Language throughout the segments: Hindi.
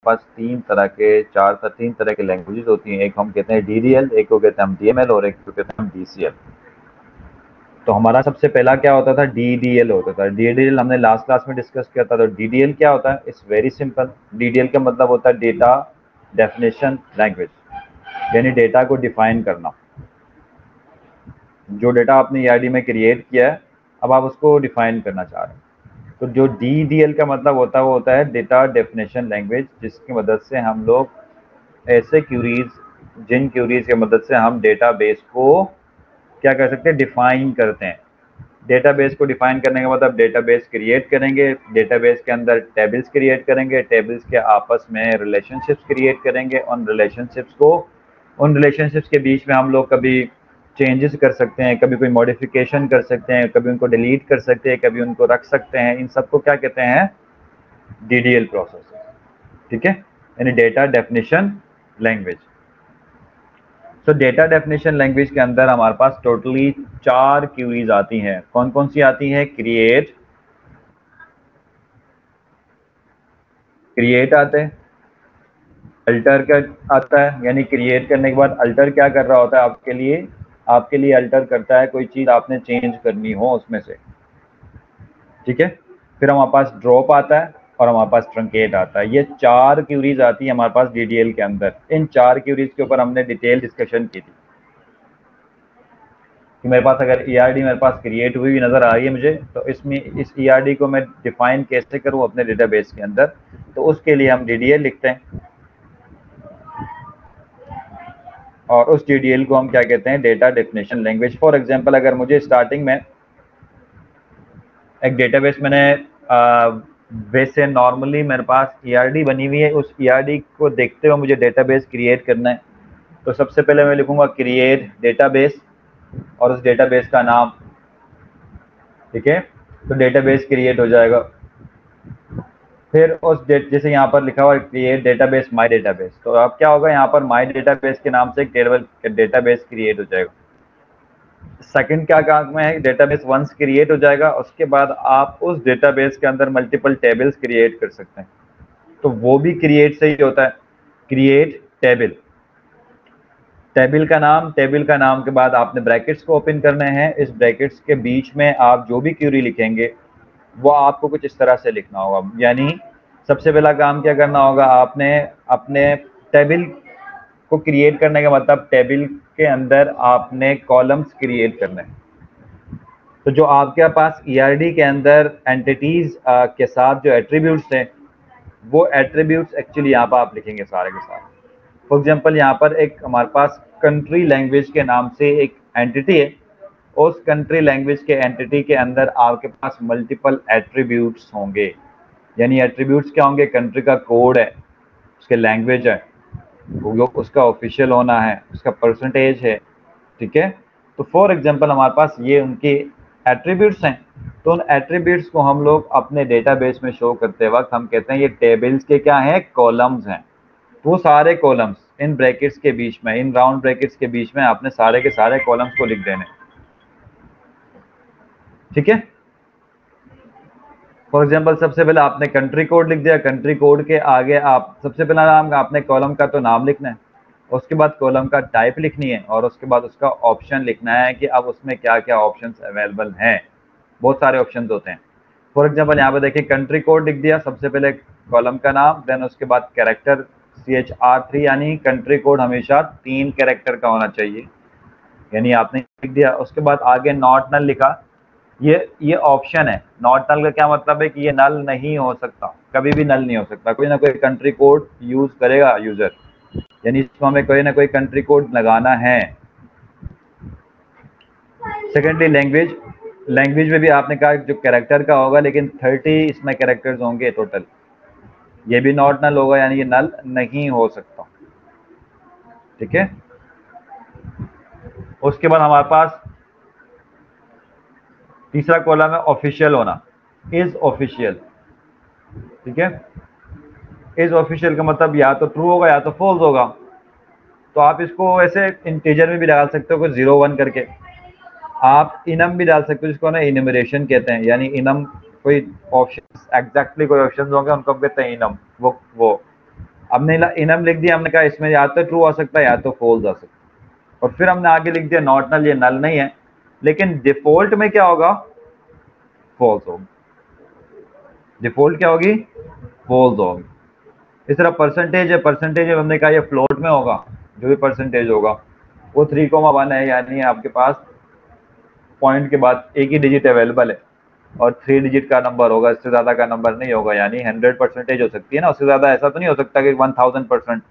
पास तीन तरह के लैंग्वेजेस होती हैं। एक हम कहते हैं DDL, एक को कहते हैं हम DML और एक को कहते हैं हम DCL। तो हमारा सबसे पहला क्या होता था, DDL होता था। DDL हमने लास्ट क्लास में डिस्कस किया था। तो DDL क्या होता है, इट्स वेरी सिंपल। DDL का मतलब होता है डेटा डेफिनेशन लैंग्वेज, यानी डेटा को डिफाइन करना। जो डेटा आपने ERD में क्रिएट किया है, अब आप उसको डिफाइन करना चाह रहे हैं। तो जो DDL का मतलब होता है वो होता है डेटा डेफिनेशन लैंग्वेज, जिसकी मदद से हम लोग ऐसे क्यूरीज, जिन क्यूरीज की मदद से हम डेटाबेस को क्या कर सकते हैं, डिफाइन करते हैं। डेटाबेस को डिफाइन करने का मतलब डेटाबेस क्रिएट करेंगे, डेटाबेस के अंदर टेबल्स क्रिएट करेंगे, टेबल्स के आपस में रिलेशनशिप्स क्रिएट करेंगे। उन रिलेशनशिप्स के बीच में हम लोग कभी चेंजेस कर सकते हैं, कभी कोई मॉडिफिकेशन कर सकते हैं, कभी उनको डिलीट कर सकते हैं, कभी उनको रख सकते हैं। इन सबको क्या कहते हैं, DDL प्रोसेस। ठीक है, यानी डेटा डेफिनेशन लैंग्वेज। तो डेटा डेफिनेशन लैंग्वेज के अंदर हमारे पास टोटली 4 क्यूरीज आती हैं। कौन कौन सी आती हैं, क्रिएट आते हैं, अल्टर का आता है, यानी क्रिएट करने के बाद अल्टर क्या कर रहा होता है आपके लिए अल्टर करता है कोई चीज आपने चेंज करनी हो उसमें से। ठीक है, फिर हमारे पास ड्रॉप आता है और हमारे पास ट्रंकेट आता है। ये 4 क्यूरीज आती है हमारे पास DDL के अंदर। इन 4 क्यूरीज के ऊपर हमने डिटेल डिस्कशन की थी कि मेरे पास अगर ERD मेरे पास क्रिएट हुई नज़र आ रही है मुझे, तो इसमें इस ERD को मैं डिफाइन कैसे करूं अपने डेटाबेस के अंदर। तो उसके लिए हम DDL लिखते हैं और उस DDL को हम क्या कहते हैं, data definition language. For example, अगर मुझे स्टार्टिंग में एक डेटाबेस मैंने वैसे नॉर्मली मेरे पास ERD बनी हुई है, उस ERD को देखते हुए मुझे डेटाबेस क्रिएट करना है, तो सबसे पहले मैं लिखूंगा क्रिएट डेटाबेस और उस डेटाबेस का नाम। ठीक है, तो डेटाबेस क्रिएट हो जाएगा। फिर जैसे यहाँ पर लिखा हुआ है क्रिएट डेटाबेस माय डेटाबेस, तो अब क्या होगा, यहाँ पर माय डेटाबेस के नाम से एक टेबल डेटाबेस क्रिएट हो जाएगा। सेकंड क्या काम है, डेटाबेस वंस क्रिएट हो जाएगा, उसके बाद आप उस डेटाबेस के अंदर मल्टीपल टेबल्स क्रिएट कर सकते हैं। तो वो भी क्रिएट से ही होता है, क्रिएट टेबल। टेबल का नाम के बाद आपने ब्रैकेट्स को ओपन करने हैं। इस ब्रैकेट्स के बीच में आप जो भी क्यूरी लिखेंगे वो आपको कुछ इस तरह से लिखना होगा। यानी सबसे पहला काम क्या करना होगा, आपने अपने टेबल को क्रिएट करने का मतलब टेबल के अंदर आपने कॉलम्स क्रिएट करने हैं। तो जो आपके पास ERD के अंदर एंटिटीज के साथ जो एट्रीब्यूट्स हैं, वो एट्रीब्यूट्स एक्चुअली यहाँ पर आप लिखेंगे सारे के सारे। फॉर एग्जांपल, यहाँ पर एक हमारे पास कंट्री लैंग्वेज के नाम से एक एंटिटी है। उस कंट्री लैंग्वेज के एंटिटी के अंदर आपके पास मल्टीपल एट्रीब्यूट्स होंगे। यानी एट्रीब्यूट्स क्या होंगे, कंट्री का कोड है, उसके लैंग्वेज है, उसका ऑफिशियल होना है, उसका परसेंटेज है। ठीक है, तो फॉर एग्जांपल हमारे पास ये उनके एट्रीब्यूट्स हैं। तो उन एट्रीब्यूट्स को हम लोग अपने डेटाबेस में शो करते वक्त हम कहते हैं ये टेबल्स के क्या हैं, कॉलम्स हैं। वो सारे कॉलम्स इन ब्रैकेट्स के बीच में, इन राउंड ब्रैकेट्स के बीच में आपने सारे के सारे कॉलम्स को लिख देने। ठीक है, फॉर एग्जांपल सबसे पहले आपने कंट्री कोड लिख दिया, कंट्री कोड के आगे आप सबसे पहला नाम आपने कॉलम का तो नाम लिखना है, उसके बाद कॉलम का टाइप लिखनी है और उसके बाद उसका ऑप्शन लिखना है कि अब उसमें क्या क्या ऑप्शंस अवेलेबल हैं। बहुत सारे ऑप्शंस होते हैं। फॉर एग्जांपल यहाँ पे देखिए कंट्री कोड लिख दिया, सबसे पहले कॉलम का नाम, देन उसके बाद कैरेक्टर CHR3, यानी कंट्री कोड हमेशा 3 कैरेक्टर का होना चाहिए, यानी आपने लिख दिया। उसके बाद आगे नॉट नल लिखा। ये ऑप्शन है। नॉट नल का क्या मतलब है कि ये नल नहीं हो सकता, कभी भी नल नहीं हो सकता, कोई ना कोई कंट्री कोड यूज करेगा यूजर, यानी इसको हमें कोई ना कोई कंट्री कोड लगाना है। सेकेंडली लैंग्वेज में भी आपने कहा जो कैरेक्टर का होगा, लेकिन 30 इसमें कैरेक्टर्स होंगे टोटल। ये भी नॉट नल होगा, यानी ये नल नहीं हो सकता। ठीक है, उसके बाद हमारे पास तीसरा कॉलम है ऑफिशियल होना, इज ऑफिशियल। ठीक है, इज ऑफिशियल का मतलब या तो ट्रू होगा या तो फॉल्स होगा। तो आप इसको ऐसे इंटीजर में भी डाल सकते हो, कोई 0 1 करके। आप इनम भी डाल सकते हो, जिसको ना इनमरेशन कहते हैं, यानी इनम कोई ऑप्शन, एग्जैक्टली कोई ऑप्शन होंगे उनको कहते हैं इनम। वो हमने इनम लिख दिया, हमने कहा इसमें या तो ट्रू आ सकता है या तो फॉल्स आ सकता है, और फिर हमने आगे लिख दिया नॉट नल, ये नल नहीं है, लेकिन डिफॉल्ट में क्या होगा, फॉल्स होगी। डिफॉल्ट क्या होगी, फॉल्स होगी। इस तरह परसेंटेज है, परसेंटेज हमने कहा ये फ्लोट में होगा, जो भी परसेंटेज होगा वो 3,1 है, यानी आपके पास पॉइंट के बाद एक ही डिजिट अवेलेबल है और 3 डिजिट का नंबर होगा, इससे ज्यादा का नंबर नहीं होगा, यानी 100% हो सकती है ना, उससे ज्यादा ऐसा तो नहीं हो सकता कि 1000%,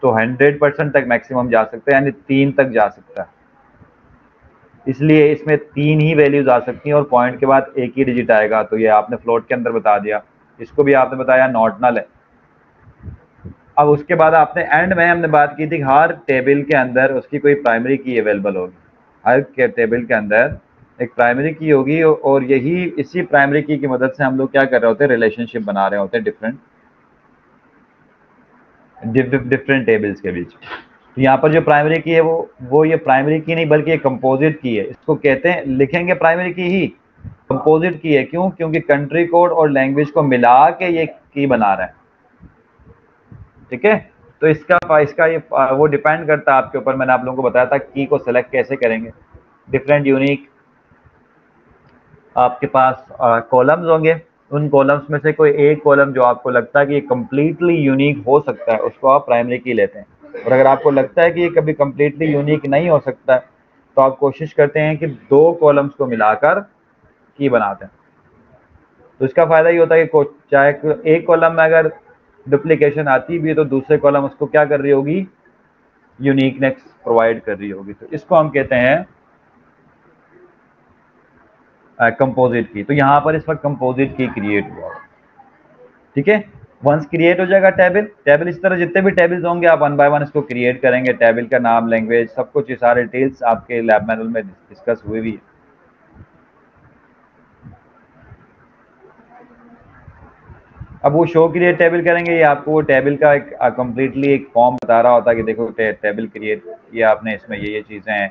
तो 100% तक मैक्सिमम जा सकता है, यानी 3 तक जा सकता है, इसलिए इसमें 3 ही वैल्यूज आ सकती हैं और पॉइंट के बाद एक ही डिजिट आएगा, तो ये आपने फ्लोट के अंदर बता दिया। इसको भी आपने बताया नॉट नल है। अब उसके बाद आपने एंड में हमने बात की थी हर टेबल के अंदर उसकी कोई प्राइमरी की अवेलेबल होगी, हर के टेबल के अंदर एक प्राइमरी की होगी, और यही इसी प्राइमरी की मदद से हम लोग क्या कर रहे होते हैं, रिलेशनशिप बना रहे होते हैं डिफरेंट टेबल्स के बीच। तो यहाँ पर जो प्राइमरी की है वो ये प्राइमरी की नहीं बल्कि ये कंपोजिट की है, इसको कहते हैं, लिखेंगे प्राइमरी की ही, कंपोजिट की है। क्यों? क्योंकि कंट्री कोड और लैंग्वेज को मिला के ये की बना रहे हैं, ठीक है। तो इसका ये वो डिपेंड करता है आपके ऊपर, मैंने आप लोगों को बताया था की को सिलेक्ट कैसे करेंगे। डिफरेंट यूनिक आपके पास कॉलम्स होंगे, उन कॉलम्स में से कोई एक कॉलम जो आपको लगता है कि ये कंप्लीटली यूनिक हो सकता है, उसको आप प्राइमरी की लेते हैं, और अगर आपको लगता है कि ये कभी कंप्लीटली यूनिक नहीं हो सकता तो आप कोशिश करते हैं कि 2 कॉलम्स को मिलाकर की बनाते हैं। तो इसका फायदा ये होता है कि चाहे एक कॉलम में अगर डुप्लीकेशन आती भी है तो दूसरे कॉलम उसको क्या कर रही होगी, यूनिकनेस प्रोवाइड कर रही होगी। तो इसको हम कहते हैं कंपोजिट की। तो यहाँ पर इस वक्त कंपोजिट की क्रिएट हुआ, ठीक है। वंस क्रिएट हो जाएगा टेबल इस तरह जितने भी टेबल्स होंगे आप 1 बाय 1 इसको क्रिएट करेंगे, टेबल का नाम, लैंग्वेज, सब कुछ, ये सारे डिटेल्स आपके लैब मैनुअल में डिस्कस हुए भी है। अब वो शो क्रिएट टेबल करेंगे, ये आपको वो टेबल का एक कंप्लीटली एक फॉर्म बता रहा होता है कि देखो टेबल क्रिएट किया आपने, इसमें ये चीजें हैं,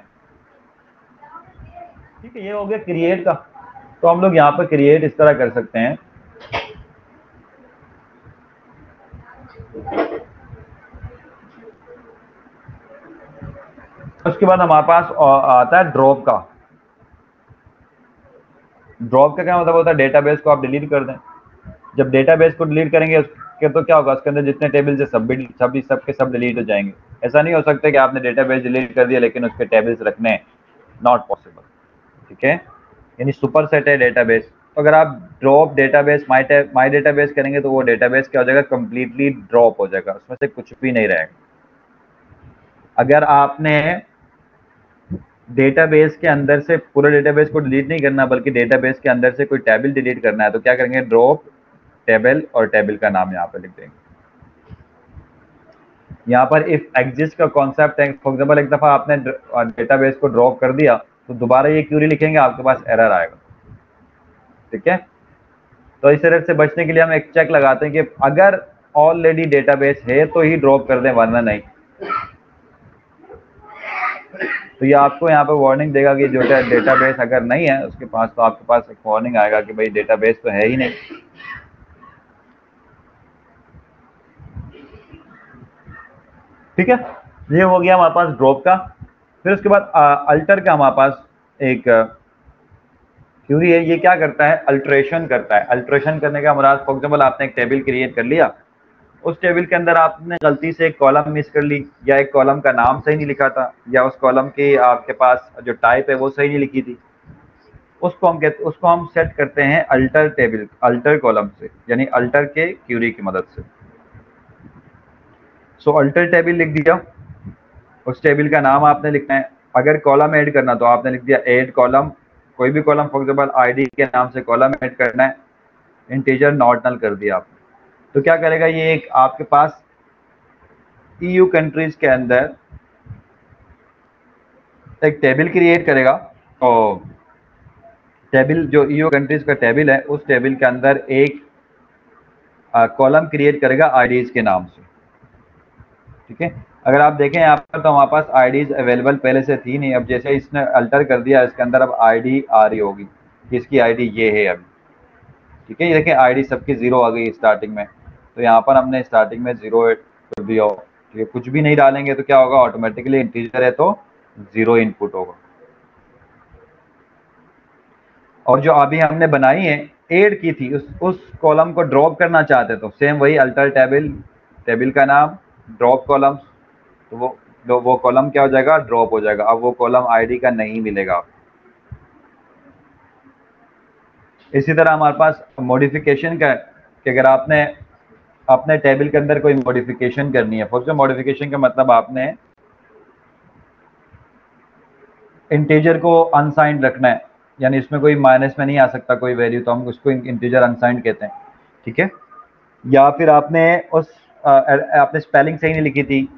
ठीक है। ये हो गया क्रिएट का। तो हम लोग यहाँ पर क्रिएट इस तरह कर सकते हैं, उसके बाद हमारे पास आता है ड्रॉप का। ड्रॉप का क्या मतलब होता है, डेटाबेस को आप डिलीट कर दें। जब डेटाबेस को डिलीट करेंगे उसके तो क्या होगा, उसके अंदर जितने टेबल्स है सब डिलीट हो जाएंगे। ऐसा नहीं हो सकता कि आपने डेटाबेस डिलीट कर दिया लेकिन उसके टेबल्स रखने हैं, नॉट पॉसिबल, ठीक है। यानी सुपर सेट है डेटाबेस। तो अगर आप ड्रॉप डेटाबेस माई डेटाबेस करेंगे तो वो डेटाबेस क्या हो जाएगा, कंप्लीटली ड्रॉप हो जाएगा, उसमें से कुछ भी नहीं रहेगा। अगर आपने डेटाबेस के अंदर से पूरे डेटाबेस को डिलीट नहीं करना बल्कि डेटाबेस के अंदर से कोई टेबल डिलीट करना है तो क्या करेंगे, ड्रॉप टेबल और टेबल का नाम यहाँ पर लिख देंगे। यहाँ पर इफ एग्जिस्ट का कॉन्सेप्ट है, फॉर एग्जाम्पल एक दफा आपने डेटाबेस को ड्रॉप कर दिया तो दोबारा ये क्यूरी लिखेंगे आपके पास एरर आएगा, ठीक है। तो इस तरह से बचने के लिए हम एक चेक लगाते हैं कि अगर ऑलरेडी डेटाबेस है तो ही ड्रॉप कर दें वरना नहीं। तो ये आपको यहाँ पे वार्निंग देगा कि जो डेटाबेस अगर नहीं है उसके पास, तो आपके पास एक वार्निंग आएगा कि भाई डेटाबेस तो है ही नहीं, ठीक है। ये हो गया हमारे पास ड्रॉप का। फिर उसके बाद अल्टर का हमारे पास एक क्यूरी है, ये क्या करता है, अल्ट्रेशन करता है। अल्ट्रेशन करने का मुराद, फॉर एग्जाम्पल आपने एक टेबल क्रिएट कर लिया, उस टेबल के अंदर आपने गलती से एक कॉलम मिस कर ली, या एक कॉलम का नाम सही नहीं लिखा था, या उस कॉलम की आपके पास जो टाइप है वो सही नहीं लिखी थी, उसको हम सेट करते हैं अल्टर टेबल, अल्टर कॉलम से, यानी अल्टर के क्यूरी की मदद से। सो अल्टर टेबल लिख दिया, उस टेबल का नाम आपने लिखना है। अगर कॉलम ऐड करना तो आपने लिख दिया ऐड कॉलम, कोई भी कॉलम, फॉर एग्जाम्पल आईडी के नाम से कॉलम ऐड करना है, इंटीजर नॉट नल कर दिया आपने। तो क्या करेगा, ये एक आपके पास EU कंट्रीज के अंदर एक टेबल क्रिएट करेगा, और टेबल जो EU कंट्रीज का टेबल है उस टेबल के अंदर एक कॉलम क्रिएट करेगा आईडीज के नाम से, ठीक है। अगर आप देखें यहाँ पर तो हमारे पास आईडीज अवेलेबल पहले से थी नहीं, अब जैसे इसने अल्टर कर दिया इसके अंदर अब आईडी आ रही होगी कि इसकी आईडी ये है अभी, ठीक है। ये देखें आईडी सबकी 0 आ गई स्टार्टिंग में, तो यहाँ पर हमने स्टार्टिंग में 0 कर दिया हो, तो ये कुछ भी नहीं डालेंगे तो क्या होगा, ऑटोमेटिकली इंटीजर है तो 0 इनपुट होगा। और जो अभी हमने बनाई है ऐड की थी, उस कॉलम को ड्रॉप करना चाहते तो सेम वही अल्टर टेबल, टेबल का नाम ड्रॉप कॉलम्स, तो वो कॉलम क्या हो जाएगा, ड्रॉप हो जाएगा। अब वो कॉलम आईडी का नहीं मिलेगा। इसी तरह हमारे पास मॉडिफिकेशन का, कि अगर आपने अपने टेबल के अंदर कोई मॉडिफिकेशन करनी है, फॉर मॉडिफिकेशन का मतलब आपने इंटीजर को अनसाइंड रखना है, यानी इसमें कोई माइनस में नहीं आ सकता कोई वैल्यू, तो हम उसको इंटीजर अनसाइंड कहते हैं, ठीक है। या फिर आपने आपने स्पेलिंग सही नहीं लिखी थी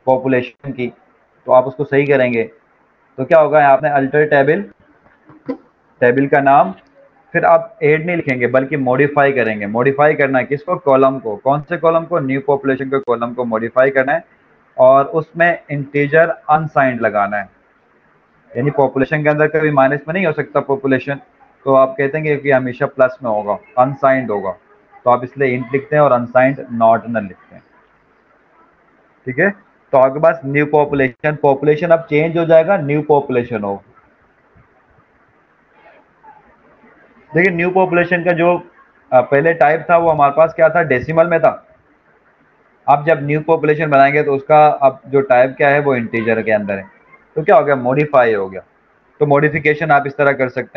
पॉपुलेशन की, तो आप उसको सही करेंगे, तो क्या होगा, आपने अल्टर टेबल, टेबल का नाम, फिर आप ऐड नहीं लिखेंगे बल्कि मॉडिफाई करेंगे। मॉडिफाई करना है किसको, कॉलम को। कौन से कॉलम को, न्यू पॉपुलेशन के कॉलम को मॉडिफाई करना है, और उसमें इंटीजर अनसाइंड लगाना है, यानी पॉपुलेशन के अंदर कभी माइनस में नहीं हो सकता पॉपुलेशन, तो आप कहते हैं कि हमेशा प्लस में होगा, अनसाइंड होगा, तो आप इसलिए इंट लिखते हैं और अनसाइंड नॉट नल लिखते हैं, ठीक है। तो आपके पास न्यू पॉपुलेशन, पॉपुलेशन अब चेंज हो जाएगा, न्यू पॉपुलेशन हो। देखिए न्यू पॉपुलेशन का जो पहले टाइप था वो हमारे पास क्या था, डेसिमल में था। अब जब न्यू पॉपुलेशन बनाएंगे तो उसका अब जो टाइप क्या है वो इंटीजर के अंदर है, तो क्या हो गया, मॉडिफाई हो गया। तो मॉडिफिकेशन आप इस तरह कर सकते हैं।